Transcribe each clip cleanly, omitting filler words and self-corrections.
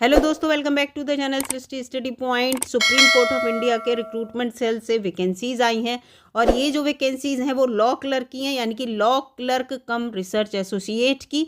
Hello दोस्तों, welcome back to the channel Srishti study point. Supreme court of India के recruitment cell से vacancies आई हैं और ये जो वैकेंसीज हैं वो लॉ क्लर्क की हैं, यानी कि law clerk cum research associate की।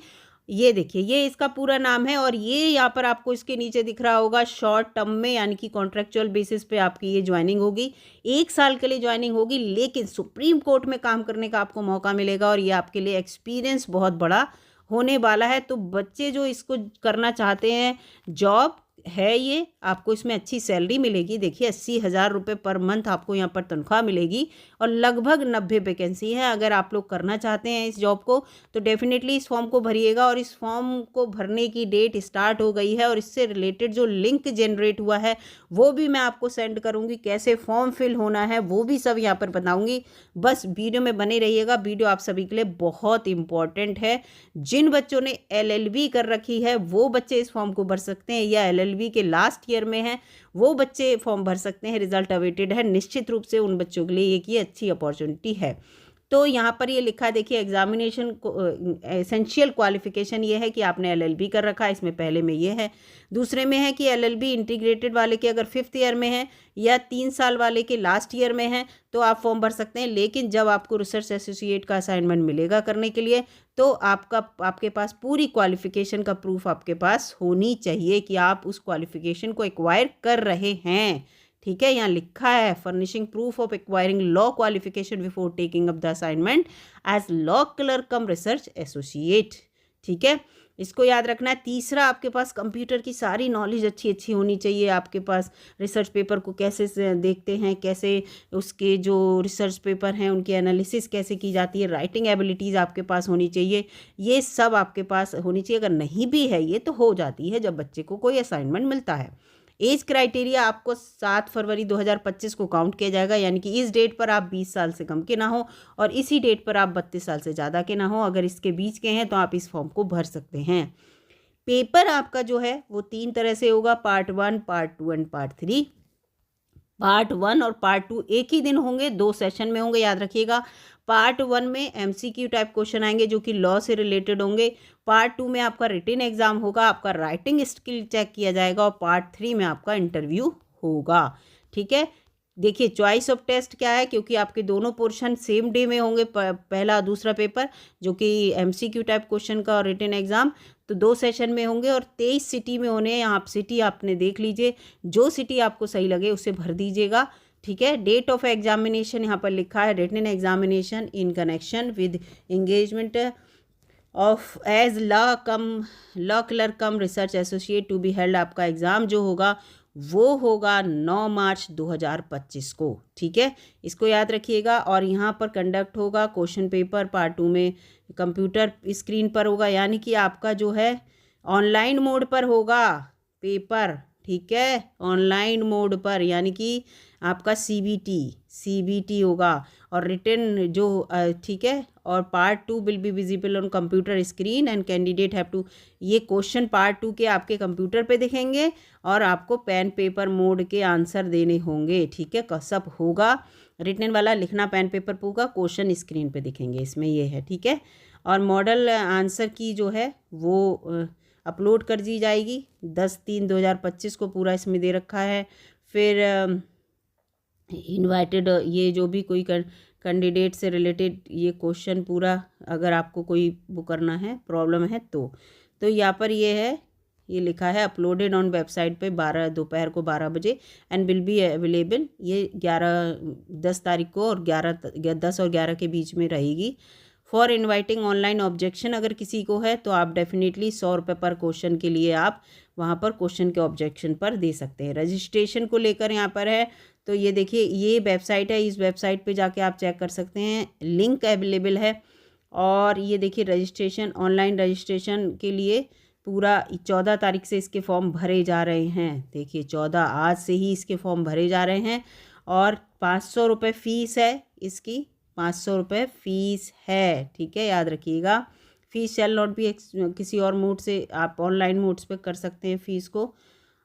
ये देखिए, ये इसका पूरा नाम है और ये यहाँ पर आपको इसके नीचे दिख रहा होगा शॉर्ट टर्म में, यानी कि कॉन्ट्रेक्चुअल बेसिस पे आपकी ये ज्वाइनिंग होगी। 1 साल के लिए ज्वाइनिंग होगी, लेकिन सुप्रीम कोर्ट में काम करने का आपको मौका मिलेगा और ये आपके लिए एक्सपीरियंस बहुत बड़ा होने वाला है। तो बच्चे जो इसको करना चाहते हैं, जॉब है ये, आपको इसमें अच्छी सैलरी मिलेगी। देखिए 80,000 रुपये पर मंथ आपको यहाँ पर तनख्वाह मिलेगी और लगभग 90 वैकेंसी है। अगर आप लोग करना चाहते हैं इस जॉब को तो डेफिनेटली इस फॉर्म को भरिएगा। और इस फॉर्म को भरने की डेट स्टार्ट हो गई है और इससे रिलेटेड जो लिंक जनरेट हुआ है वो भी मैं आपको सेंड करूँगी। कैसे फॉर्म फिल होना है वो भी सब यहाँ पर बताऊँगी। बस वीडियो में बने रहिएगा, वीडियो आप सभी के लिए बहुत इंपॉर्टेंट है। जिन बच्चों ने LLB कर रखी है वो बच्चे इस फॉर्म को भर सकते हैं, या LLB के लास्ट ईयर में हैं वो बच्चे फॉर्म भर सकते हैं। रिजल्ट अवेटेड है, निश्चित रूप से उन बच्चों के लिए एक ये अच्छी अपॉर्चुनिटी है। तो यहाँ पर ये लिखा है, देखिए एग्जामिनेशन एसेंशियल क्वालिफिकेशन ये है कि आपने LLB कर रखा है, इसमें पहले में ये है। दूसरे में है कि LLB इंटीग्रेटेड वाले के अगर 5th ईयर में है या 3 साल वाले के लास्ट ईयर में है तो आप फॉर्म भर सकते हैं। लेकिन जब आपको रिसर्च एसोसिएट का असाइनमेंट मिलेगा करने के लिए तो आपके पास पूरी क्वालिफिकेशन का प्रूफ आपके पास होनी चाहिए कि आप उस क्वालिफिकेशन को एक्वायर कर रहे हैं। ठीक है, यहाँ लिखा है furnishing proof of acquiring law qualification before taking up the assignment as law clerk cum research associate. ठीक है, इसको याद रखना है। तीसरा, आपके पास कंप्यूटर की सारी नॉलेज अच्छी होनी चाहिए। आपके पास रिसर्च पेपर को कैसे देखते हैं, कैसे उसके जो रिसर्च पेपर हैं उनकी एनालिसिस कैसे की जाती है, राइटिंग एबिलिटीज़ आपके पास होनी चाहिए। ये सब आपके पास होनी चाहिए। अगर नहीं भी है ये तो हो जाती है जब बच्चे को कोई असाइनमेंट मिलता है। एज क्राइटेरिया आपको 7 फरवरी 2025 को काउंट किया जाएगा, यानी कि इस डेट पर आप 20 साल से कम के ना हो और इसी डेट पर आप 32 साल से ज़्यादा के ना हो। अगर इसके बीच के हैं तो आप इस फॉर्म को भर सकते हैं। पेपर आपका जो है वो 3 तरह से होगा, part 1, part 2 and part 3। Part 1 और पार्ट 2 एक ही दिन होंगे, 2 सेशन में होंगे, याद रखिएगा। पार्ट 1 में MCQ टाइप क्वेश्चन आएंगे जो कि लॉ से रिलेटेड होंगे। पार्ट 2 में आपका रिटन एग्जाम होगा, आपका राइटिंग स्किल चेक किया जाएगा और पार्ट 3 में आपका इंटरव्यू होगा। ठीक है, देखिए चॉइस ऑफ टेस्ट क्या है, क्योंकि आपके दोनों पोर्शन सेम डे में होंगे, पहला दूसरा पेपर जो कि MCQ टाइप क्वेश्चन का और रिटन एग्जाम, तो 2 सेशन में होंगे और 23 सिटी में होने हैं। यहाँ सिटी आपने देख लीजिए, जो सिटी आपको सही लगे उसे भर दीजिएगा। ठीक है, डेट ऑफ एग्जामिनेशन यहाँ पर लिखा है, written examination in connection with engagement of as law clerk cum research associate to be held. आपका एग्ज़ाम जो होगा वो होगा 9 मार्च 2025 को। ठीक है, इसको याद रखिएगा। और यहाँ पर कंडक्ट होगा क्वेश्चन पेपर पार्ट 2 में कंप्यूटर स्क्रीन पर होगा, यानी कि आपका जो है ऑनलाइन मोड पर होगा पेपर। ठीक है, ऑनलाइन मोड पर, यानी कि आपका CBT होगा और रिटन जो ठीक है। और part 2 will be visible on computer screen and candidate have to, ये क्वेश्चन पार्ट 2 के आपके कंप्यूटर पे दिखेंगे और आपको पेन पेपर मोड के आंसर देने होंगे। ठीक है, सब होगा। रिटन वाला लिखना पेन पेपर पर होगा, क्वेश्चन स्क्रीन पे दिखेंगे, इसमें ये है। ठीक है, और मॉडल आंसर की जो है वो अपलोड कर दी जाएगी 10/3/2025 को, पूरा इसमें दे रखा है। फिर इनवाइटेड, ये जो भी कोई कैंडिडेट से रिलेटेड ये क्वेश्चन पूरा, अगर आपको कोई वो करना है, प्रॉब्लम है तो यहाँ पर ये है, ये लिखा है अपलोडेड ऑन वेबसाइट पे दोपहर को 12 बजे एंड विल बी अवेलेबल। ये 10 तारीख को और 10 और 11 के बीच में रहेगी। फॉर इनवाइटिंग ऑनलाइन ऑब्जेक्शन, अगर किसी को है तो आप डेफिनेटली 100 रुपये पर क्वेश्चन के लिए आप वहाँ पर क्वेश्चन के ऑब्जेक्शन पर दे सकते हैं। रजिस्ट्रेशन को लेकर यहाँ पर है, तो ये देखिए ये वेबसाइट है, इस वेबसाइट पे जाके आप चेक कर सकते हैं, लिंक अवेलेबल है। और ये देखिए रजिस्ट्रेशन, ऑनलाइन रजिस्ट्रेशन के लिए पूरा 14 तारीख से इसके फॉर्म भरे जा रहे हैं। देखिए 14, आज से ही इसके फॉर्म भरे जा रहे हैं और 500 रुपये फ़ीस है इसकी, 500 रुपये फ़ीस है। ठीक है, याद रखिएगा। फ़ीस शैल नॉट बी किसी और मोड से, आप ऑनलाइन मोड्स पे कर सकते हैं फ़ीस को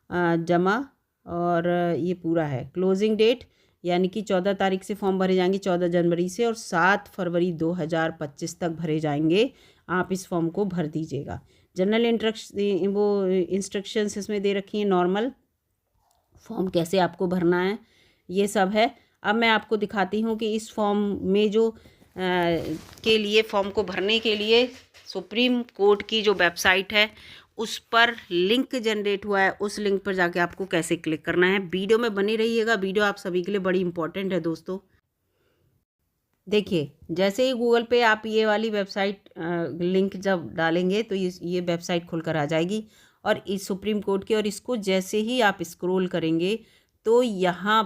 जमा। और ये पूरा है क्लोजिंग डेट, यानी कि 14 तारीख से फॉर्म भरे जाएंगे, 14 जनवरी से, और 7 फरवरी 2025 तक भरे जाएंगे। आप इस फॉर्म को भर दीजिएगा। जनरल इंस्ट्रक्शंस इसमें दे रखी हैं, नॉर्मल फॉर्म कैसे आपको भरना है ये सब है। अब मैं आपको दिखाती हूँ कि इस फॉर्म में जो के लिए फॉर्म को भरने के लिए सुप्रीम कोर्ट की जो वेबसाइट है उस पर लिंक जनरेट हुआ है, उस लिंक पर जाके आपको कैसे क्लिक करना है। वीडियो में बने रहिएगा, वीडियो आप सभी के लिए बड़ी इंपॉर्टेंट है दोस्तों। देखिए, जैसे ही गूगल पे आप ये वाली वेबसाइट लिंक जब डालेंगे तो ये वेबसाइट खुलकर आ जाएगी और इस सुप्रीम कोर्ट की, और इसको जैसे ही आप स्क्रॉल करेंगे तो यहाँ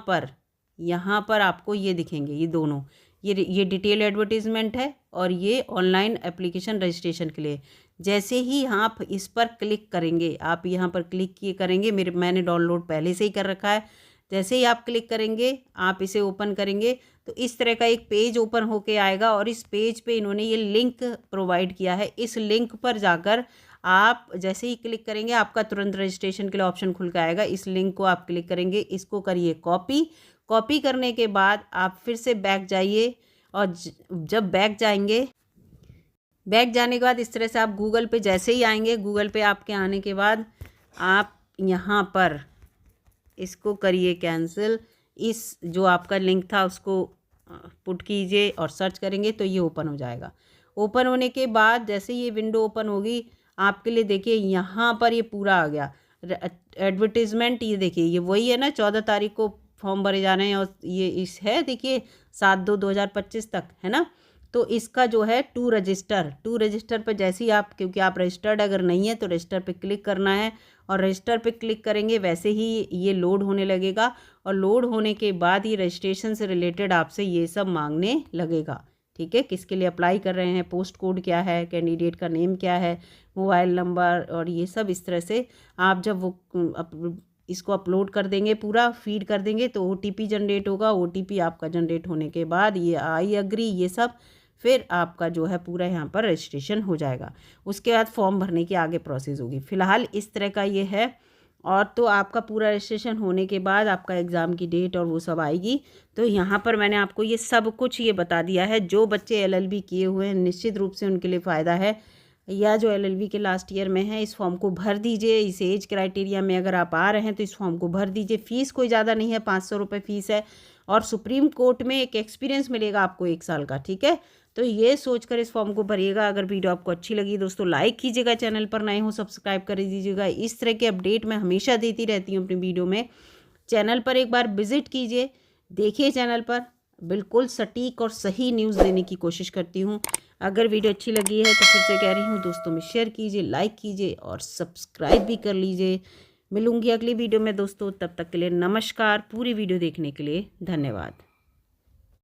पर आपको ये दिखेंगे, ये दोनों, ये डिटेल एडवर्टीजमेंट है और ये ऑनलाइन एप्लीकेशन रजिस्ट्रेशन के लिए। जैसे ही आप इस पर क्लिक करेंगे, आप यहाँ पर क्लिक किए करेंगे, मैंने डाउनलोड पहले से ही कर रखा है। जैसे ही आप क्लिक करेंगे, आप इसे ओपन करेंगे तो इस तरह का एक पेज ओपन होके आएगा और इस पेज पे इन्होंने ये लिंक प्रोवाइड किया है। इस लिंक पर जाकर आप जैसे ही क्लिक करेंगे आपका तुरंत रजिस्ट्रेशन के लिए ऑप्शन खुल के आएगा। इस लिंक को आप क्लिक करेंगे, इसको करिए कॉपी करने के बाद आप फिर से बैक जाइए और जब बैक जाने के बाद इस तरह से आप गूगल पे जैसे ही आएंगे, गूगल पे आपके आने के बाद आप यहाँ पर इसको करिए कैंसिल, इस जो आपका लिंक था उसको पुट कीजिए और सर्च करेंगे तो ये ओपन हो जाएगा। ओपन होने के बाद जैसे ये विंडो ओपन होगी आपके लिए, देखिए यहाँ पर ये पूरा आ गया एडवर्टीजमेंट। ये देखिए, ये वही है ना, 14 तारीख को फॉर्म भरे जाने हैं और ये इस है, देखिए 7/2/2025 तक है ना। तो इसका जो है टू रजिस्टर पर जैसे ही आप, क्योंकि आप रजिस्टर्ड अगर नहीं है तो रजिस्टर पे क्लिक करना है और रजिस्टर पे क्लिक करेंगे वैसे ही ये लोड होने लगेगा और लोड होने के बाद ये रजिस्ट्रेशन से रिलेटेड आपसे ये सब मांगने लगेगा। ठीक है, किसके लिए अप्लाई कर रहे हैं, पोस्ट कोड क्या है, कैंडिडेट का नेम क्या है, मोबाइल नंबर और ये सब। इस तरह से आप जब वो इसको अपलोड कर देंगे, पूरा फीड कर देंगे तो OTP जनरेट होगा। OTP आपका जनरेट होने के बाद ये आई एग्री ये सब, फिर आपका जो है पूरा यहाँ पर रजिस्ट्रेशन हो जाएगा। उसके बाद फॉर्म भरने की आगे प्रोसेस होगी। फ़िलहाल इस तरह का ये है। और तो आपका पूरा रजिस्ट्रेशन होने के बाद आपका एग्ज़ाम की डेट और वो सब आएगी। तो यहाँ पर मैंने आपको ये सब कुछ ये बता दिया है। जो बच्चे LLB किए हुए हैं निश्चित रूप से उनके लिए फ़ायदा है, या जो LLB के लास्ट ईयर में है, इस फॉर्म को भर दीजिए। इस एज क्राइटेरिया में अगर आप आ रहे हैं तो इस फॉर्म को भर दीजिए। फ़ीस कोई ज़्यादा नहीं है, 500 रुपये फ़ीस है और सुप्रीम कोर्ट में एक एक्सपीरियंस मिलेगा आपको 1 साल का। ठीक है, तो ये सोचकर इस फॉर्म को भरिएगा। अगर वीडियो आपको अच्छी लगी दोस्तों लाइक कीजिएगा, चैनल पर नए हो सब्सक्राइब कर दीजिएगा। इस तरह के अपडेट मैं हमेशा देती रहती हूँ अपनी वीडियो में। चैनल पर एक बार विजिट कीजिए, देखिए, चैनल पर बिल्कुल सटीक और सही न्यूज़ देने की कोशिश करती हूँ। अगर वीडियो अच्छी लगी है तो फिर से कह रही हूँ दोस्तों में शेयर कीजिए, लाइक कीजिए और सब्सक्राइब भी कर लीजिए। मिलूँगी अगली वीडियो में दोस्तों, तब तक के लिए नमस्कार। पूरी वीडियो देखने के लिए धन्यवाद।